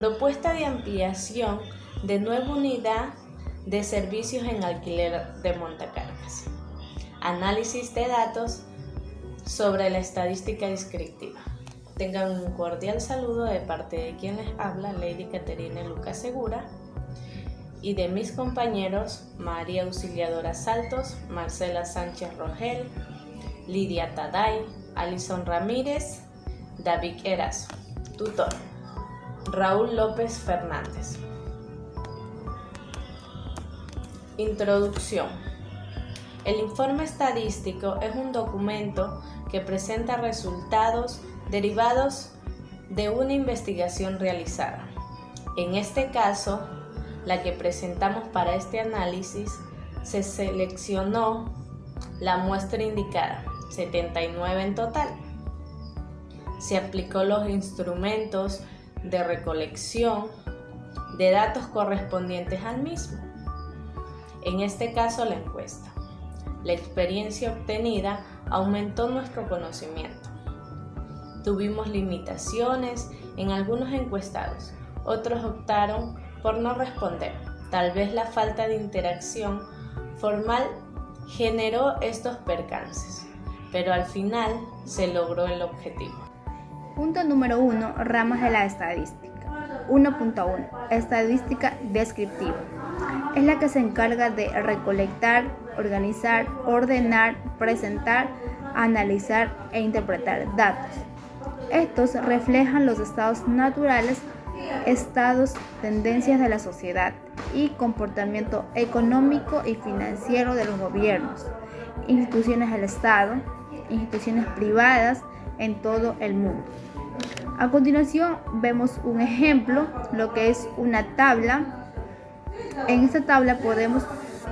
Propuesta de ampliación de nueva unidad de servicios en alquiler de montacargas. Análisis de datos sobre la estadística descriptiva. Tengan un cordial saludo de parte de quien les habla, Lady Caterina Lucas Segura, y de mis compañeros María Auxiliadora Saltos, Marcela Sánchez Rogel, Lidia Taday, Alison Ramírez, David Erazo. Tutor: Raúl López Fernández. Introducción. El informe estadístico es un documento que presenta resultados derivados de una investigación realizada. En este caso, la que presentamos para este análisis, se seleccionó la muestra indicada, 79 en total. Se aplicó los instrumentos de recolección de datos correspondientes al mismo. En este caso, la encuesta. La experiencia obtenida aumentó nuestro conocimiento. Tuvimos limitaciones en algunos encuestados, otros optaron por no responder. Tal vez la falta de interacción formal generó estos percances, pero al final se logró el objetivo. Punto número 1. Ramas de la estadística. 1.1. Estadística descriptiva. Es la que se encarga de recolectar, organizar, ordenar, presentar, analizar e interpretar datos. Estos reflejan los estados naturales, tendencias de la sociedad y comportamiento económico y financiero de los gobiernos, instituciones del Estado, instituciones privadas en todo el mundo. A continuación vemos un ejemplo, lo que es una tabla. En esta tabla podemos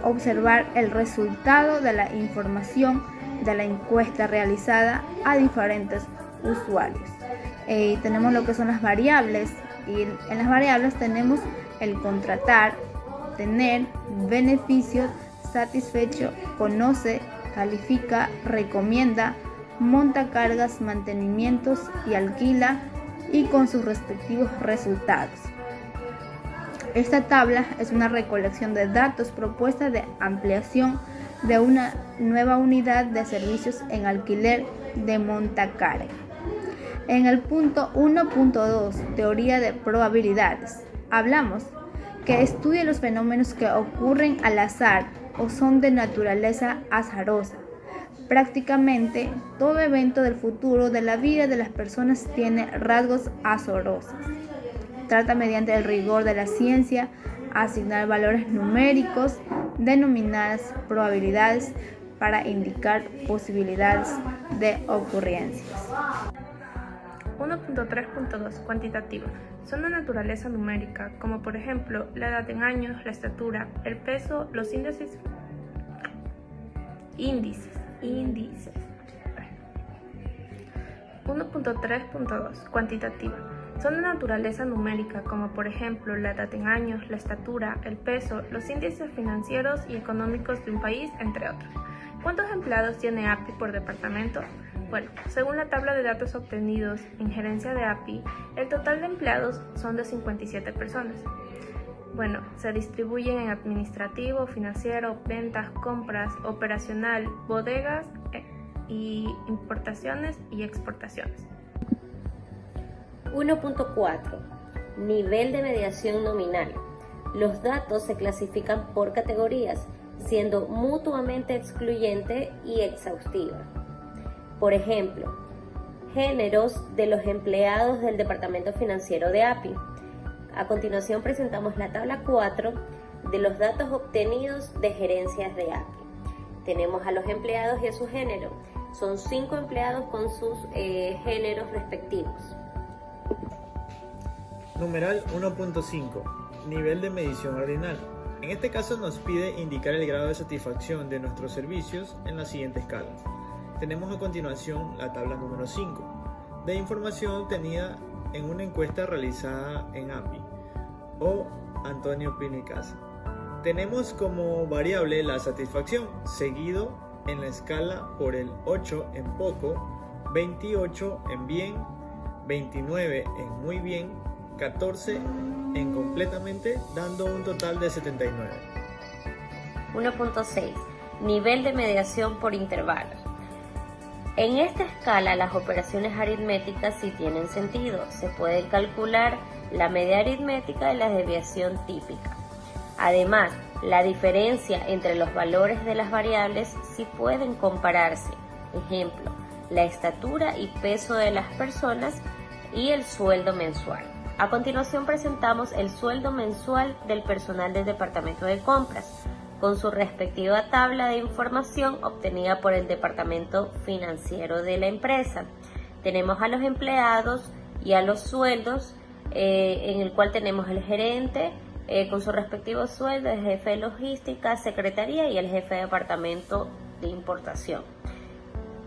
observar el resultado de la información de la encuesta realizada a diferentes usuarios. Tenemos lo que son las variables, y en las variables tenemos el contratar, tener, beneficios, satisfecho, conoce, califica, recomienda, montacargas, mantenimientos y alquila, y con sus respectivos resultados. Esta tabla es una recolección de datos propuesta de ampliación de una nueva unidad de servicios en alquiler de montacarga. En el punto 1.2, teoría de probabilidades, hablamos que estudia los fenómenos que ocurren al azar o son de naturaleza azarosa. Prácticamente todo evento del futuro de la vida de las personas tiene rasgos azarosos. Trata mediante el rigor de la ciencia asignar valores numéricos denominadas probabilidades para indicar posibilidades de ocurrencias. 1.3.2 Cuantitativa. Son de naturaleza numérica, como por ejemplo la edad en años, la estatura, el peso, los índices. 1.3.2 Cuantitativa. Son de naturaleza numérica, como por ejemplo la edad en años, la estatura, el peso, los índices financieros y económicos de un país, entre otros. ¿Cuántos empleados tiene API por departamento? Bueno, según la tabla de datos obtenidos en gerencia de API, el total de empleados son de 57 personas. Bueno, se distribuyen en administrativo, financiero, ventas, compras, operacional, bodegas y importaciones y exportaciones. 1.4 Nivel de mediación nominal. Los datos se clasifican por categorías, siendo mutuamente excluyente y exhaustiva. Por ejemplo, géneros de los empleados del departamento financiero de API. A continuación presentamos la tabla 4 de los datos obtenidos de gerencias de API. Tenemos a los empleados y a su género. Son 5 empleados con sus géneros respectivos. Numeral 1.5 Nivel de medición ordinal. En este caso nos pide indicar el grado de satisfacción de nuestros servicios en la siguiente escala. Tenemos a continuación la tabla número 5 de información obtenida en una encuesta realizada en API o Antonio Pino y Casa. Tenemos como variable la satisfacción, seguido en la escala por el 8 en poco, 28 en bien, 29 en muy bien 14 en completamente, dando un total de 79. 1.6. Nivel de mediación por intervalos. En esta escala las operaciones aritméticas sí tienen sentido. Se puede calcular la media aritmética y la desviación típica. Además, la diferencia entre los valores de las variables sí pueden compararse. Ejemplo, la estatura y peso de las personas y el sueldo mensual. A continuación presentamos el sueldo mensual del personal del departamento de compras, con su respectiva tabla de información obtenida por el departamento financiero de la empresa. Tenemos a los empleados y a los sueldos, en el cual tenemos el gerente con su respectivo sueldo, el jefe de logística, secretaría y el jefe de departamento de importación,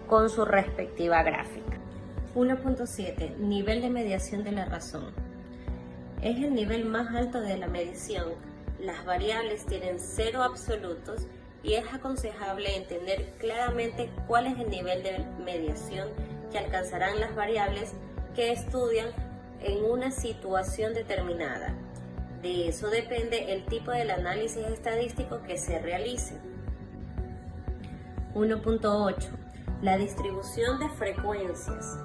con su respectiva gráfica. 1.7. Nivel de mediación de la razón. Es el nivel más alto de la medición. Las variables tienen cero absolutos y es aconsejable entender claramente cuál es el nivel de mediación que alcanzarán las variables que estudian en una situación determinada. De eso depende el tipo del análisis estadístico que se realice. 1.8. La distribución de frecuencias.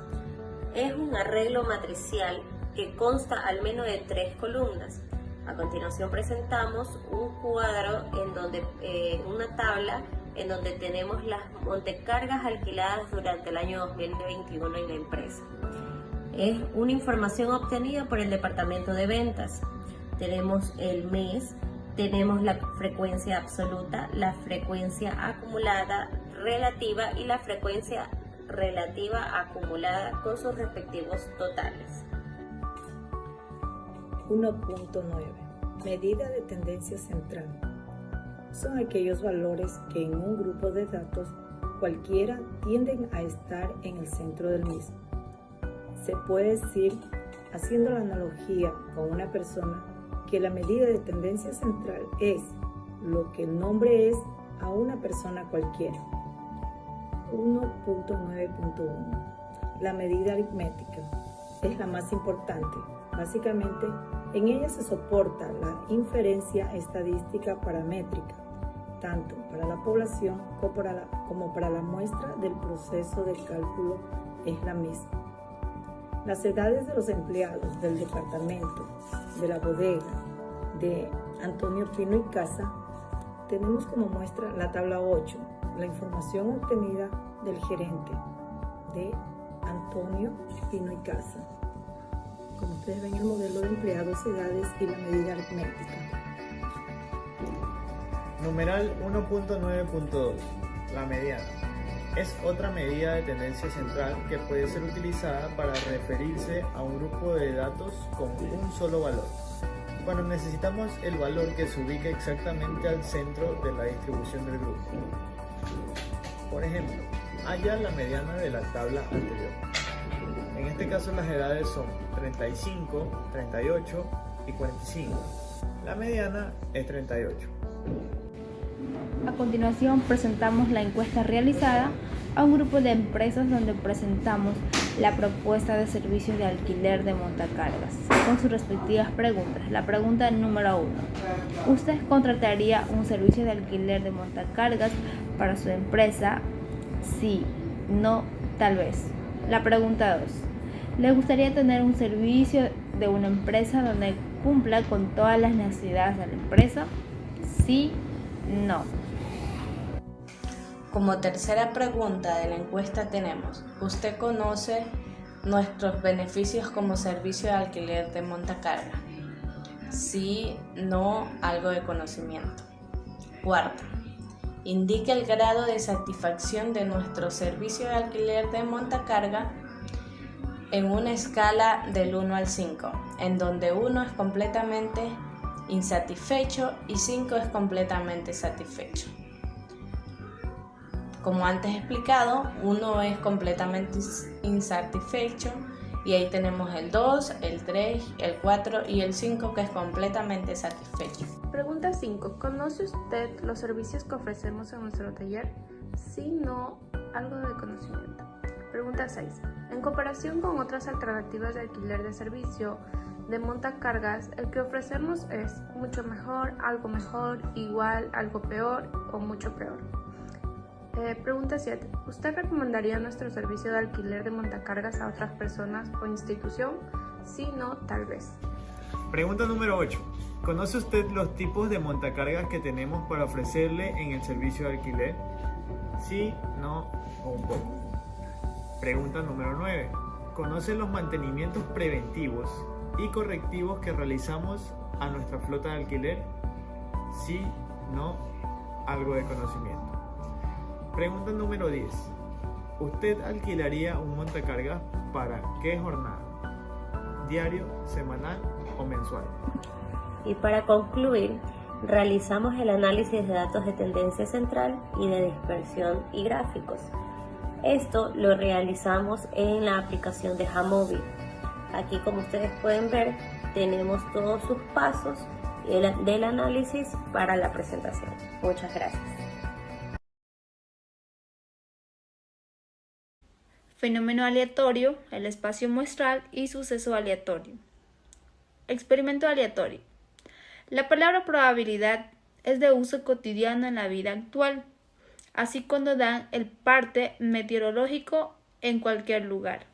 Es un arreglo matricial que consta al menos de 3 columnas. A continuación presentamos un cuadro en donde una tabla en donde tenemos las montecargas alquiladas durante el año 2021 en la empresa. Es una información obtenida por el departamento de ventas. Tenemos el mes, tenemos la frecuencia absoluta, la frecuencia acumulada relativa y la frecuencia relativa acumulada con sus respectivos totales. 1.9. Medida de tendencia central. Son aquellos valores que en un grupo de datos cualquiera tienden a estar en el centro del mismo. Se puede decir, haciendo la analogía con una persona, que la medida de tendencia central es lo que el nombre es a una persona cualquiera. 1.9.1. La medida aritmética es la más importante. Básicamente, en ella se soporta la inferencia estadística paramétrica, tanto para la población como para la muestra del proceso de cálculo es la misma. Las edades de los empleados del departamento, de la bodega, de Antonio Pino y Casa, tenemos como muestra la tabla 8, la información obtenida del gerente de Antonio Pino y Casa. Como ustedes ven, el modelo de empleados, edades y la medida aritmética. Numeral 1.9.2. La mediana. Es otra medida de tendencia central que puede ser utilizada para referirse a un grupo de datos con un solo valor, cuando necesitamos el valor que se ubica exactamente al centro de la distribución del grupo. Por ejemplo, halla la mediana de la tabla anterior. En este caso las edades son 35, 38 y 45. La mediana es 38. A continuación presentamos la encuesta realizada a un grupo de empresas donde presentamos la propuesta de servicios de alquiler de montacargas con sus respectivas preguntas. La pregunta número 1. ¿Usted contrataría un servicio de alquiler de montacargas para su empresa? Sí, no, tal vez. La pregunta 2. ¿Le gustaría tener un servicio de una empresa donde cumpla con todas las necesidades de la empresa? Sí, no. Como tercera pregunta de la encuesta tenemos, ¿usted conoce nuestros beneficios como servicio de alquiler de montacarga? Sí, no, algo de conocimiento. Cuarta, indique el grado de satisfacción de nuestro servicio de alquiler de montacarga en una escala del 1 al 5, en donde 1 es completamente insatisfecho y 5 es completamente satisfecho. Como antes explicado, 1 es completamente insatisfecho y ahí tenemos el 2, el 3, el 4 y el 5 que es completamente satisfecho. Pregunta 5. ¿Conoce usted los servicios que ofrecemos en nuestro taller? Sí, no, algo de conocimiento. Pregunta 6. En comparación con otras alternativas de alquiler de servicio, de montacargas, el que ofrecernos es mucho mejor, igual, algo peor o mucho peor. Pregunta 7. ¿Usted recomendaría nuestro servicio de alquiler de montacargas a otras personas o institución? Sí, no, tal vez. Pregunta número 8. ¿Conoce usted los tipos de montacargas que tenemos para ofrecerle en el servicio de alquiler? Sí, no o un poco. Pregunta número 9. ¿Conoce los mantenimientos preventivos y correctivos que realizamos a nuestra flota de alquiler? Sí, no, algo de conocimiento. Pregunta número 10. ¿Usted alquilaría un montacargas para qué jornada? ¿Diario, semanal o mensual? Y para concluir, realizamos el análisis de datos de tendencia central y de dispersión y gráficos. Esto lo realizamos en la aplicación de Jamovi. Aquí, como ustedes pueden ver, tenemos todos sus pasos del análisis para la presentación. Muchas gracias. Fenómeno aleatorio, el espacio muestral y suceso aleatorio. Experimento aleatorio. La palabra probabilidad es de uso cotidiano en la vida actual, así cuando dan el parte meteorológico en cualquier lugar.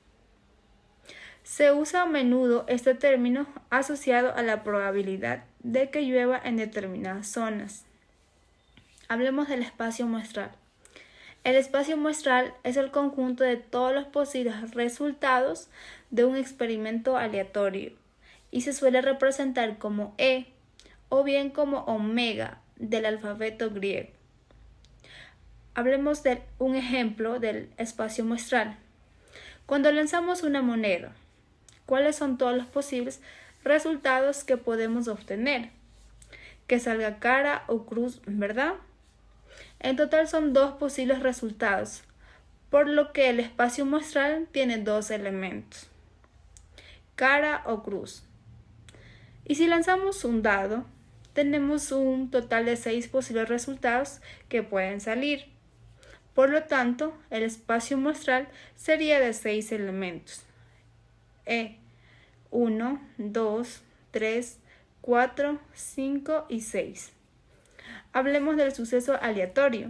Se usa a menudo este término asociado a la probabilidad de que llueva en determinadas zonas. Hablemos del espacio muestral. El espacio muestral es el conjunto de todos los posibles resultados de un experimento aleatorio y se suele representar como E o bien como omega del alfabeto griego. Hablemos de un ejemplo del espacio muestral. Cuando lanzamos una moneda, ¿cuáles son todos los posibles resultados que podemos obtener? Que salga cara o cruz, ¿verdad? En total son 2 posibles resultados, por lo que el espacio muestral tiene 2 elementos, cara o cruz. Y si lanzamos un dado, tenemos un total de 6 posibles resultados que pueden salir. Por lo tanto, el espacio muestral sería de 6 elementos. 1, 2, 3, 4, 5 y 6. Hablemos del suceso aleatorio.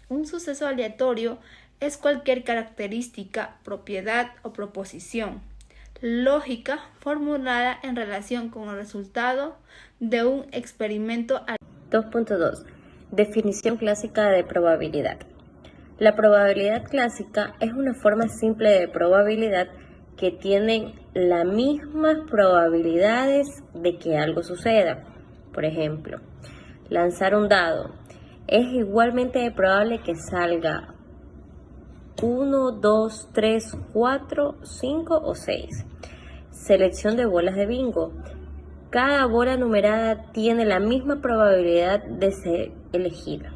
Un suceso aleatorio es cualquier característica, propiedad o proposición lógica formulada en relación con el resultado de un experimento. 2.2. Definición clásica de probabilidad. La probabilidad clásica es una forma simple de probabilidad que tienen las mismas probabilidades de que algo suceda. Por ejemplo, lanzar un dado. Es igualmente probable que salga 1, 2, 3, 4, 5 o 6. Selección de bolas de bingo. Cada bola numerada tiene la misma probabilidad de ser elegida.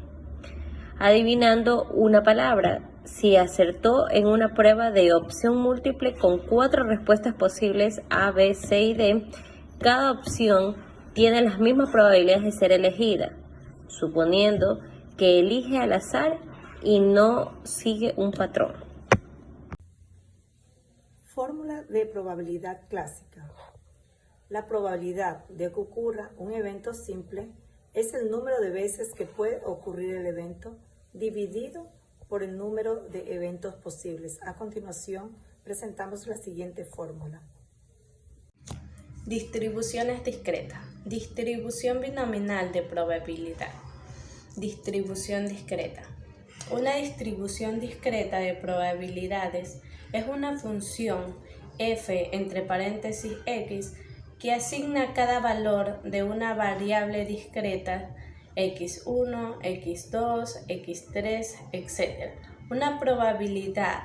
Adivinando una palabra. Si acertó en una prueba de opción múltiple con 4 respuestas posibles A, B, C y D, cada opción tiene las mismas probabilidades de ser elegida, suponiendo que elige al azar y no sigue un patrón. Fórmula de probabilidad clásica. La probabilidad de que ocurra un evento simple es el número de veces que puede ocurrir el evento dividido por el número de eventos posibles. A continuación, presentamos la siguiente fórmula. Distribuciones discretas. Distribución binominal de probabilidad. Distribución discreta. Una distribución discreta de probabilidades es una función f entre paréntesis x que asigna cada valor de una variable discreta x1, x2, x3, etc. Una probabilidad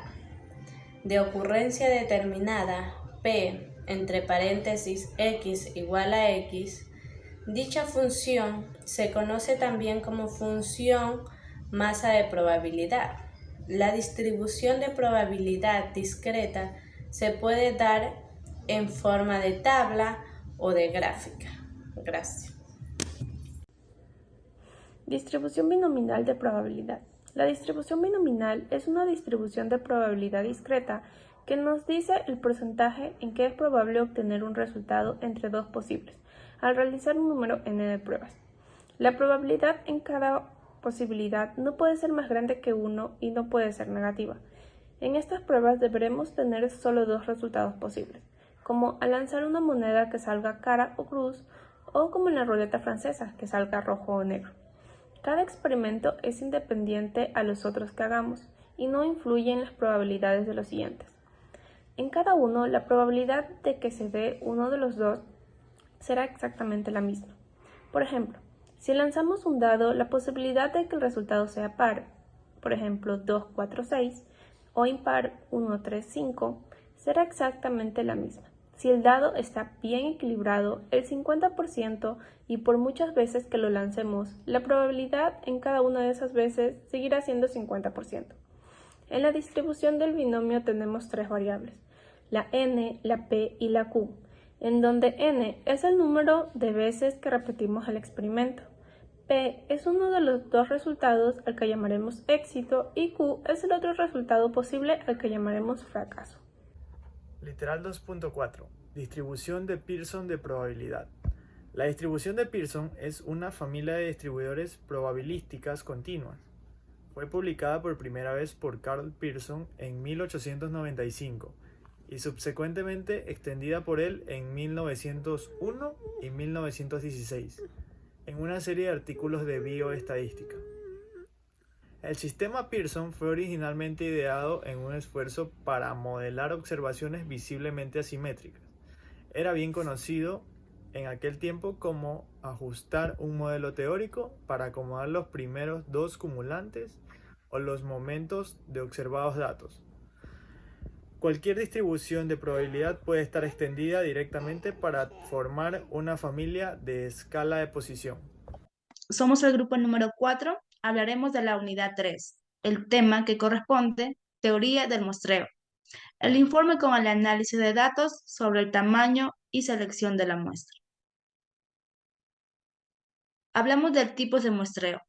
de ocurrencia determinada p entre paréntesis x igual a x. Dicha función se conoce también como función masa de probabilidad. La distribución de probabilidad discreta se puede dar en forma de tabla o de gráfica. Gracias. Distribución binominal de probabilidad. La distribución binominal es una distribución de probabilidad discreta que nos dice el porcentaje en que es probable obtener un resultado entre dos posibles, al realizar un número n de pruebas. La probabilidad en cada posibilidad no puede ser más grande que 1 y no puede ser negativa. En estas pruebas deberemos tener solo dos resultados posibles, como al lanzar una moneda que salga cara o cruz, o como en la ruleta francesa, que salga rojo o negro. Cada experimento es independiente a los otros que hagamos y no influye en las probabilidades de los siguientes. En cada uno, la probabilidad de que se dé uno de los dos será exactamente la misma. Por ejemplo, si lanzamos un dado, la posibilidad de que el resultado sea par, por ejemplo 2, 4, 6, o impar 1, 3, 5, será exactamente la misma. Si el dado está bien equilibrado, el 50%, y por muchas veces que lo lancemos, la probabilidad en cada una de esas veces seguirá siendo 50%. En la distribución del binomio tenemos tres variables, la n, la p y la q, en donde n es el número de veces que repetimos el experimento, p es uno de los dos resultados al que llamaremos éxito y q es el otro resultado posible al que llamaremos fracaso. Literal 2.4. Distribución de Pearson de probabilidad. La distribución de Pearson es una familia de distribuidores probabilísticas continuas. Fue publicada por primera vez por Karl Pearson en 1895 y subsecuentemente extendida por él en 1901 y 1916 en una serie de artículos de bioestadística. El sistema Pearson fue originalmente ideado en un esfuerzo para modelar observaciones visiblemente asimétricas. Era bien conocido en aquel tiempo como ajustar un modelo teórico para acomodar los primeros dos cumulantes o los momentos de observados datos. Cualquier distribución de probabilidad puede estar extendida directamente para formar una familia de escala de posición. Somos el grupo número 4, hablaremos de la unidad 3, el tema que corresponde, teoría del muestreo. El informe con el análisis de datos sobre el tamaño y selección de la muestra. Hablamos de tipos de muestreo.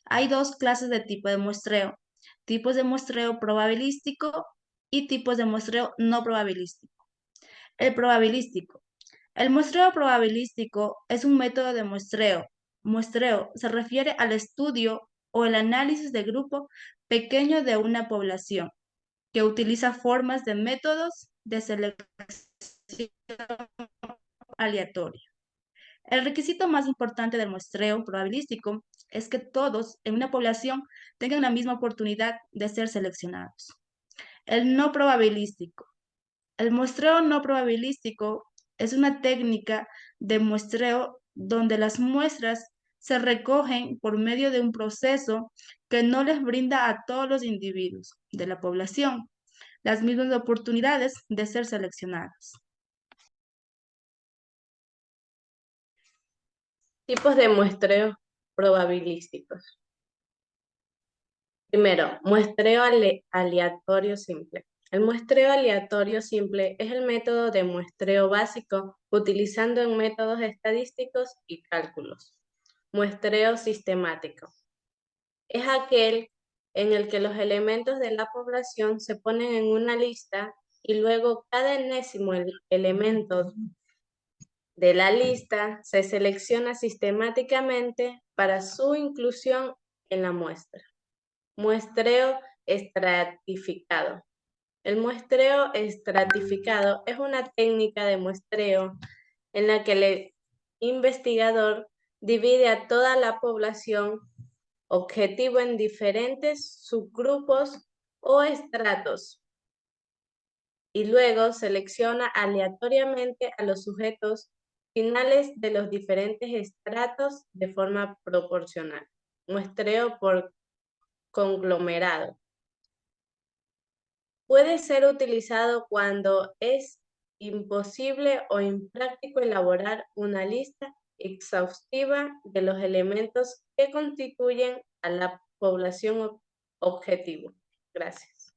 Hay dos clases de tipo de muestreo, tipos de muestreo probabilístico y tipos de muestreo no probabilístico. El probabilístico. El muestreo probabilístico es un método de muestreo. Muestreo se refiere al estudio o el análisis de grupo pequeño de una población, que utiliza formas de métodos de selección aleatoria. El requisito más importante del muestreo probabilístico es que todos en una población tengan la misma oportunidad de ser seleccionados. El no probabilístico. El muestreo no probabilístico es una técnica de muestreo donde las muestras se recogen por medio de un proceso que no les brinda a todos los individuos de la población las mismas oportunidades de ser seleccionados. Tipos de muestreos probabilísticos. Primero, muestreo aleatorio simple. El muestreo aleatorio simple es el método de muestreo básico utilizando en métodos estadísticos y cálculos. Muestreo sistemático. Es aquel en el que los elementos de la población se ponen en una lista y luego cada enésimo elemento de la lista se selecciona sistemáticamente para su inclusión en la muestra. Muestreo estratificado. El muestreo estratificado es una técnica de muestreo en la que el investigador divide a toda la población objetivo en diferentes subgrupos o estratos y luego selecciona aleatoriamente a los sujetos finales de los diferentes estratos de forma proporcional. Muestreo por conglomerado. Puede ser utilizado cuando es imposible o impráctico elaborar una lista exhaustiva de los elementos que constituyen a la población objetivo. Gracias.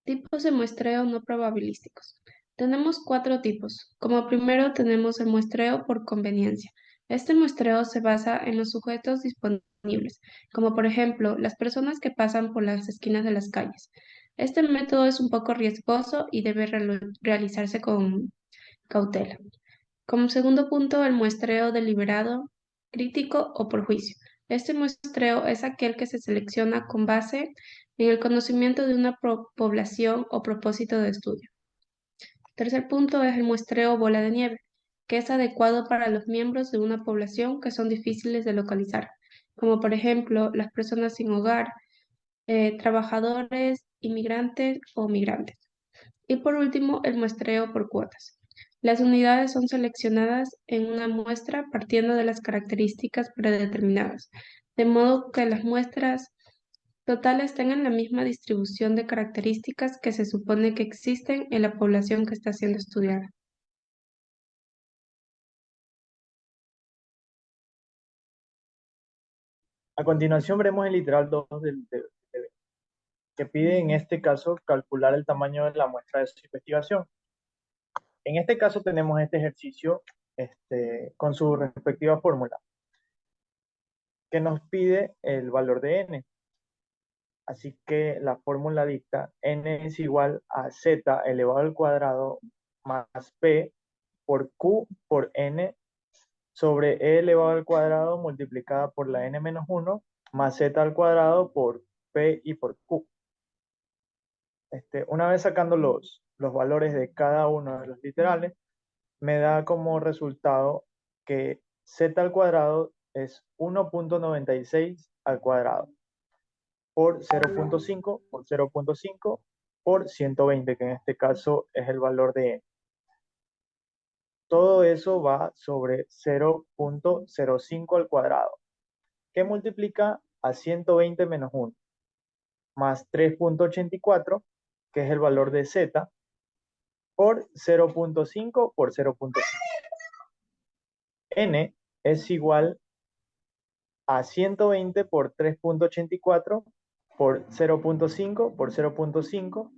Tipos de muestreo no probabilísticos. Tenemos 4 tipos. Como primero tenemos el muestreo por conveniencia. Este muestreo se basa en los sujetos disponibles, como por ejemplo las personas que pasan por las esquinas de las calles. Este método es un poco riesgoso y debe realizarse con cautela. Como segundo punto, el muestreo deliberado, crítico o por juicio. Este muestreo es aquel que se selecciona con base en el conocimiento de una población o propósito de estudio. Tercer punto es el muestreo bola de nieve, que es adecuado para los miembros de una población que son difíciles de localizar, como por ejemplo las personas sin hogar, trabajadores, inmigrantes o migrantes. Y por último, el muestreo por cuotas. Las unidades son seleccionadas en una muestra partiendo de las características predeterminadas, de modo que las muestras totales tengan la misma distribución de características que se supone que existen en la población que está siendo estudiada. A continuación veremos el literal 2 que pide en este caso calcular el tamaño de la muestra de su investigación. En este caso tenemos este ejercicio con su respectiva fórmula, que nos pide el valor de n. Así que la fórmula dicta n es igual a z elevado al cuadrado más p por q por n sobre e elevado al cuadrado multiplicada por la n menos 1 más z al cuadrado por p y por q. Una vez sacando los valores de cada uno de los literales, me da como resultado que z al cuadrado es 1.96 al cuadrado por 0.5 por 0.5 por 120, que en este caso es el valor de n. Todo eso va sobre 0.05 al cuadrado, que multiplica a 120 menos 1, más 3.84, que es el valor de z, por 0.5 por 0.5. N es igual a 120 por 3.84 por 0.5 por 0.5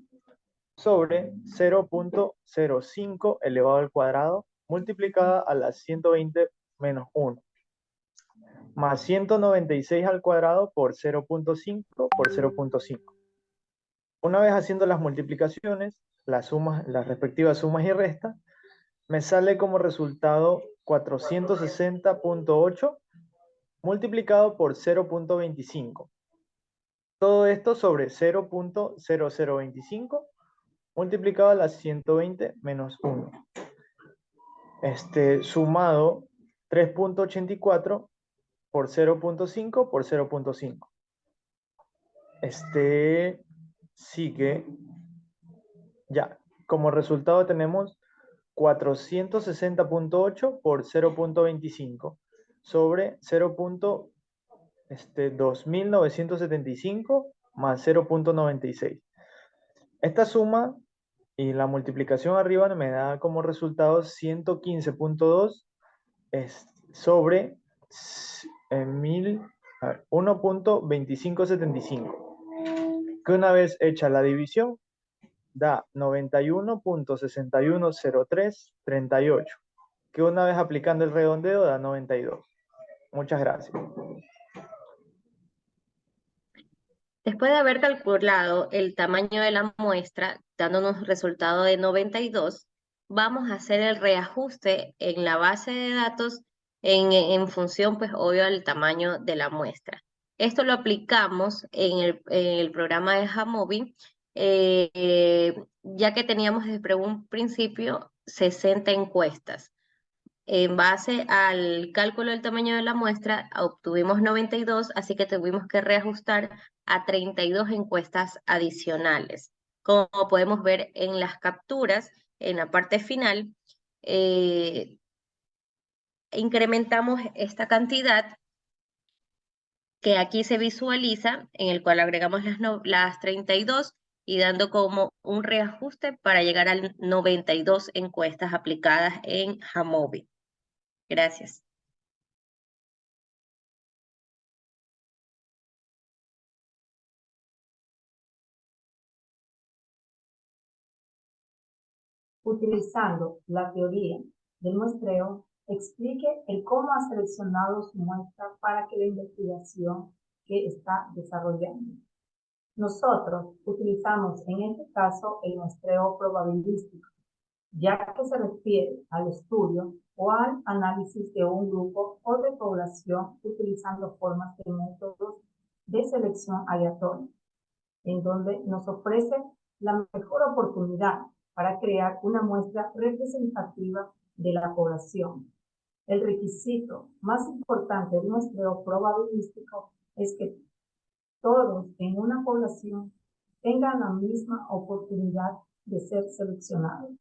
sobre 0.05 elevado al cuadrado multiplicada a la 120 menos 1 más 196 al cuadrado por 0.5 por 0.5. Una vez haciendo las multiplicaciones, las respectivas sumas y restas, me sale como resultado 460.8 multiplicado por 0.25. Todo esto sobre 0.0025 multiplicado a la 120 menos 1. Sumado 3.84 por 0.5 por 0.5. Sigue. Ya, como resultado tenemos 460.8 por 0.25 sobre 2.975 más 0.96. Esta suma y la multiplicación arriba me da como resultado 115.2 sobre 1.2575, que una vez hecha la división da 91.610338, que una vez aplicando el redondeo da 92. Muchas gracias. Después de haber calculado el tamaño de la muestra, dándonos resultado de 92, vamos a hacer el reajuste en la base de datos en función, pues, obvio, al tamaño de la muestra. Esto lo aplicamos en el programa de Jamovi, ya que teníamos desde un principio 60 encuestas. En base al cálculo del tamaño de la muestra, obtuvimos 92, así que tuvimos que reajustar a 32 encuestas adicionales. Como podemos ver en las capturas, en la parte final, incrementamos esta cantidad que aquí se visualiza, en el cual agregamos las 32 y dando como un reajuste para llegar a 92 encuestas aplicadas en Jamovi. Gracias. Utilizando la teoría del muestreo, explique el cómo ha seleccionado su muestra para que la investigación que está desarrollando. Nosotros utilizamos en este caso el muestreo probabilístico, ya que se refiere al estudio o al análisis de un grupo o de población utilizando formas de métodos de selección aleatoria, en donde nos ofrece la mejor oportunidad para crear una muestra representativa de la población. El requisito más importante del muestreo probabilístico es que todos en una población tengan la misma oportunidad de ser seleccionados.